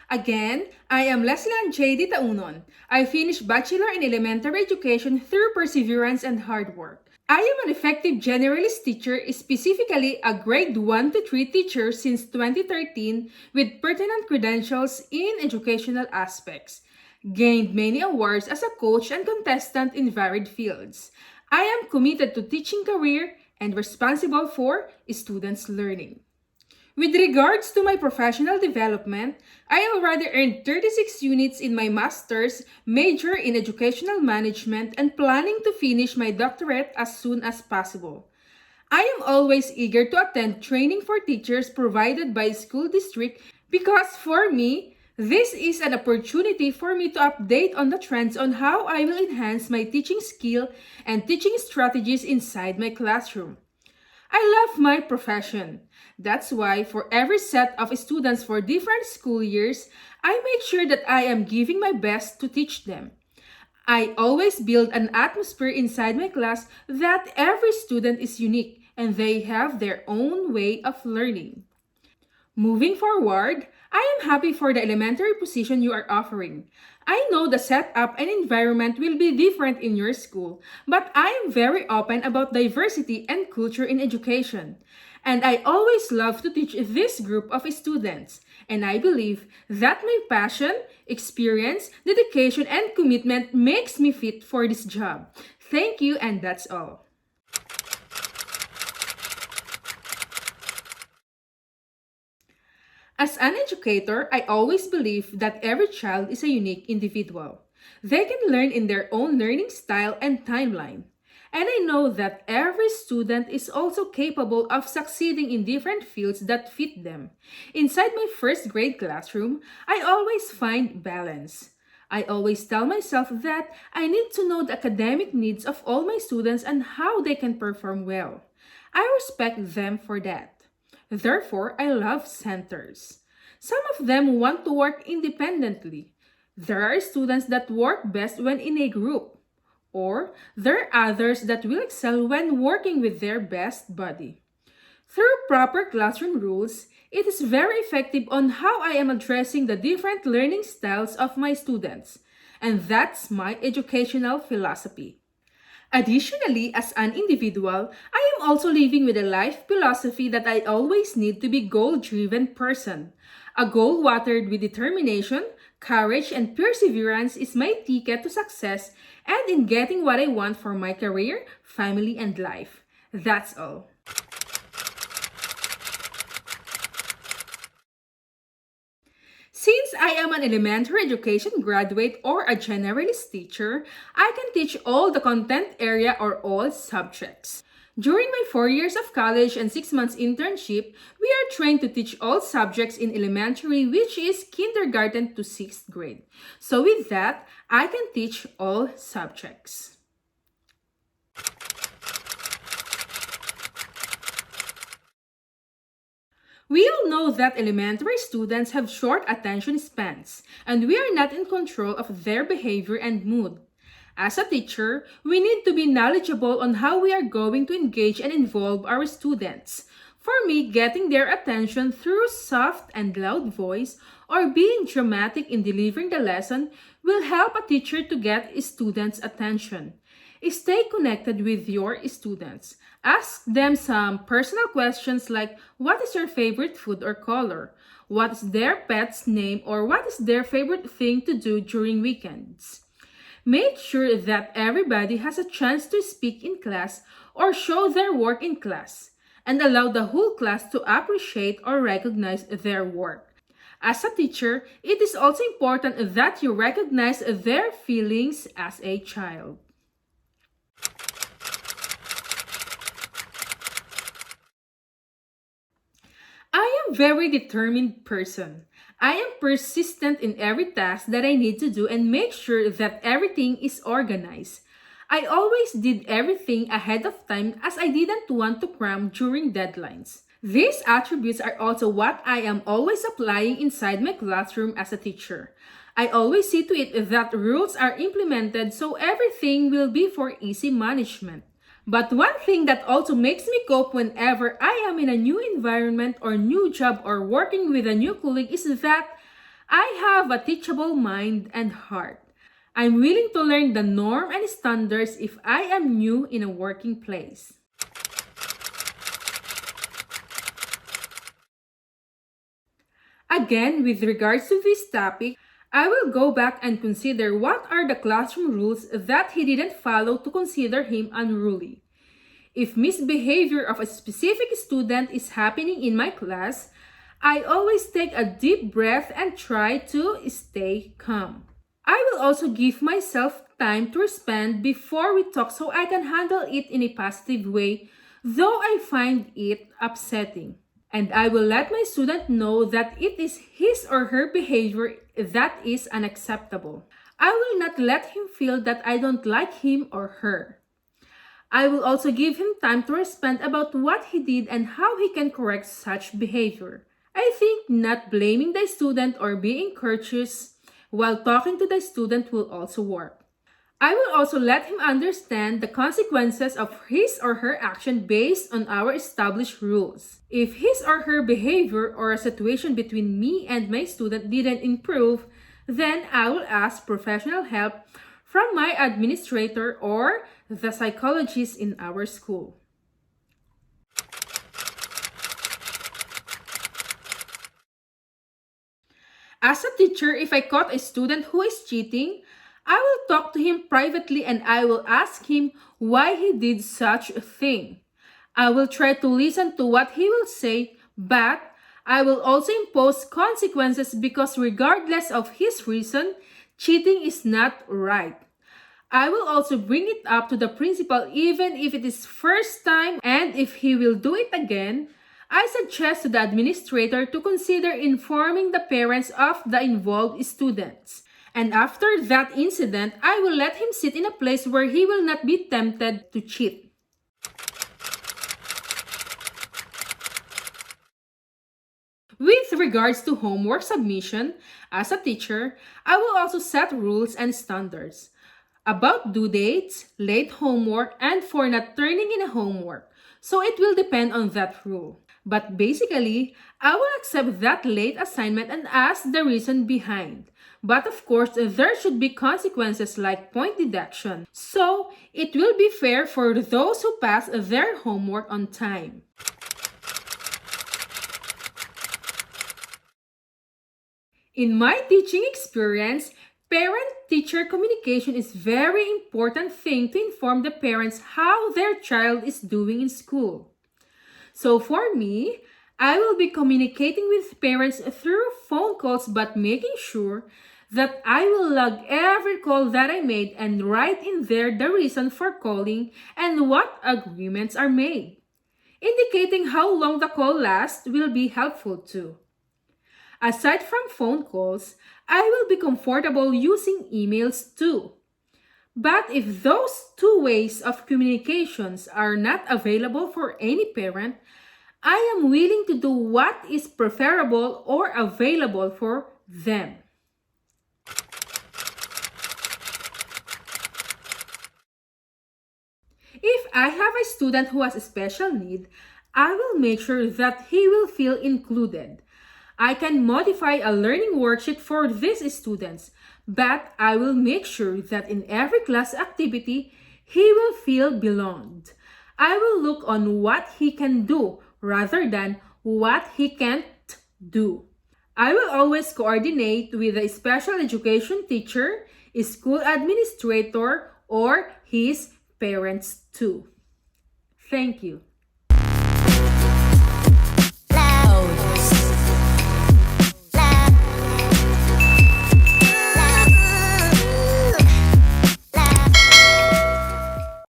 Again, I am Leslie J. Taunon. I finished Bachelor in Elementary Education through perseverance and hard work. I am an effective generalist teacher, specifically a grade 1 to 3 teacher since 2013 with pertinent credentials in educational aspects. Gained many awards as a coach and contestant in varied fields. I am committed to teaching career and responsible for students' learning. With regards to my professional development, I already earned 36 units in my master's major in educational management and planning to finish my doctorate as soon as possible. I am always eager to attend training for teachers provided by school district because for me, this is an opportunity for me to update on the trends on how I will enhance my teaching skill and teaching strategies inside my classroom. I love my profession. That's why for every set of students for different school years, I make sure that I am giving my best to teach them. I always build an atmosphere inside my class that every student is unique and they have their own way of learning. Moving forward, I am happy for the elementary position you are offering. I know the setup and environment will be different in your school, but I am very open about diversity and culture in education. And I always love to teach this group of students. And I believe that my passion, experience, dedication, and commitment makes me fit for this job. Thank you, and that's all. As an educator, I always believe that every child is a unique individual. They can learn in their own learning style and timeline. And I know that every student is also capable of succeeding in different fields that fit them. Inside my first grade classroom, I always find balance. I always tell myself that I need to know the academic needs of all my students and how they can perform well. I respect them for that. Therefore, I love centers. Some of them want to work independently. There are students that work best when in a group. Or there are others that will excel when working with their best buddy. Through proper classroom rules, it is very effective on how I am addressing the different learning styles of my students. And that's my educational philosophy. Additionally, as an individual, I am also living with a life philosophy that I always need to be goal-driven person. A goal watered with determination, courage, and perseverance is my ticket to success and in getting what I want for my career, family, and life. That's all. Since I am an elementary education graduate or a generalist teacher, I can teach all the content area or all subjects. During my 4 years of college and 6 months internship, we are trained to teach all subjects in elementary, which is kindergarten to 6th grade. So with that, I can teach all subjects. We all know that elementary students have short attention spans, and we are not in control of their behavior and mood. As a teacher, we need to be knowledgeable on how we are going to engage and involve our students. For me, getting their attention through soft and loud voice or being dramatic in delivering the lesson will help a teacher to get students' attention. Stay connected with your students. Ask them some personal questions like, what is your favorite food or color? What is their pet's name or what is their favorite thing to do during weekends? Make sure that everybody has a chance to speak in class or show their work in class, and allow the whole class to appreciate or recognize their work. As a teacher, it is also important that you recognize their feelings as a child. I am a very determined person. I am persistent in every task that I need to do and make sure that everything is organized. I always did everything ahead of time as I didn't want to cram during deadlines. These attributes are also what I am always applying inside my classroom as a teacher. I always see to it that rules are implemented so everything will be for easy management. But one thing that also makes me cope whenever I am in a new environment or new job or working with a new colleague is that I have a teachable mind and heart. I'm willing to learn the norm and standards if I am new in a working place. Again, with regards to this topic, I will go back and consider what are the classroom rules that he didn't follow to consider him unruly. If misbehavior of a specific student is happening in my class, I always take a deep breath and try to stay calm. I will also give myself time to respond before we talk so I can handle it in a positive way, though I find it upsetting. And I will let my student know that it is his or her behavior that is unacceptable. I will not let him feel that I don't like him or her. I will also give him time to respond about what he did and how he can correct such behavior. I think not blaming the student or being courteous while talking to the student will also work. I will also let him understand the consequences of his or her action based on our established rules. If his or her behavior or a situation between me and my student didn't improve, then I will ask professional help from my administrator or the psychologist in our school. As a teacher, if I caught a student who is cheating, I will talk to him privately and I will ask him why he did such a thing. I will try to listen to what he will say, but I will also impose consequences because regardless of his reason, cheating is not right. I will also bring it up to the principal even if it is first time, and if he will do it again, I suggest to the administrator to consider informing the parents of the involved students. And after that incident, I will let him sit in a place where he will not be tempted to cheat. With regards to homework submission, as a teacher, I will also set rules and standards about due dates, late homework, and for not turning in a homework. So it will depend on that rule. But basically, I will accept that late assignment and ask the reason behind. But of course, there should be consequences like point deduction. So it will be fair for those who pass their homework on time. In my teaching experience, parent-teacher communication is a very important thing to inform the parents how their child is doing in school. So for me, I will be communicating with parents through phone calls but making sure that I will log every call that I made and write in there the reason for calling and what agreements are made. Indicating how long the call lasts will be helpful too. Aside from phone calls, I will be comfortable using emails too. But if those two ways of communications are not available for any parent, I am willing to do what is preferable or available for them. If I have a student who has a special need, I will make sure that he will feel included. I can modify a learning worksheet for these students, but I will make sure that in every class activity, he will feel belonged. I will look on what he can do rather than what he can't do. I will always coordinate with a special education teacher, a school administrator, or his parents too. Thank you.